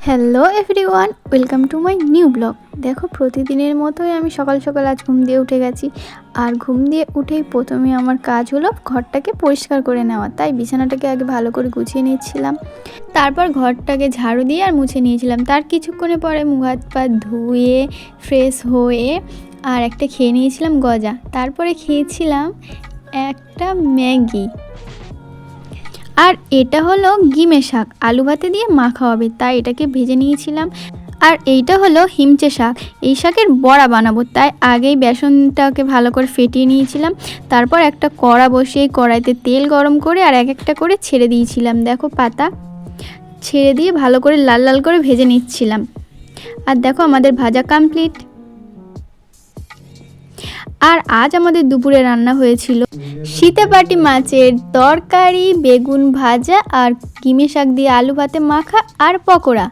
Hello everyone, welcome to my new blog. দেখো, প্রতিদিনের মতোই আমি সকাল সকাল আজ ঘুম দিয়ে উঠে গেছি। আর ঘুম দিয়ে উঠেই প্রথমে আমার কাজ হলো ঘরটাকে পরিষ্কার করে নেওয়া। তাই বিছানাটাকে আগে ভালো করে গুছিয়ে নিচ্ছিলাম, তারপর ঘরটাকে ঝাড়ু দিয়ে আর মুছে নিয়েছিলাম। তার কিছুক্ষণে পরে মুখ হাত পা ধুয়ে ফ্রেশ হয়ে আর একটা খেয়ে নিয়েছিলাম গজা। তারপরে খেয়েছিলাম একটা ম্যাগি। আর এটা হলো গিমে শাক, আলু ভাতে দিয়ে মাখা হবে, তাই এটাকে ভেজে নিয়েছিলাম। আর এইটা হলো হিমচে শাক, এই শাকের বড়া বানাবো, তাই আগেই বেসনটাকে ভালো করে ফেটিয়ে নিয়েছিলাম। তারপর একটা কড়া বসিয়ে কড়াইতে তেল গরম করে আর এক একটা করে ছেড়ে দিয়েছিলাম। দেখো, পাতা ছেড়ে দিয়ে ভালো করে লাল লাল করে ভেজে নিচ্ছিলাম। আর দেখো, আমাদের ভাজা কমপ্লিট। আর আজ আমাদের দুপুরে রান্না হয়েছিল সীতাপাটি মাছের তরকারি, বেগুন ভাজা আর কিমে শাক দিয়ে আলু ভাতে মাখা আর পকোড়া।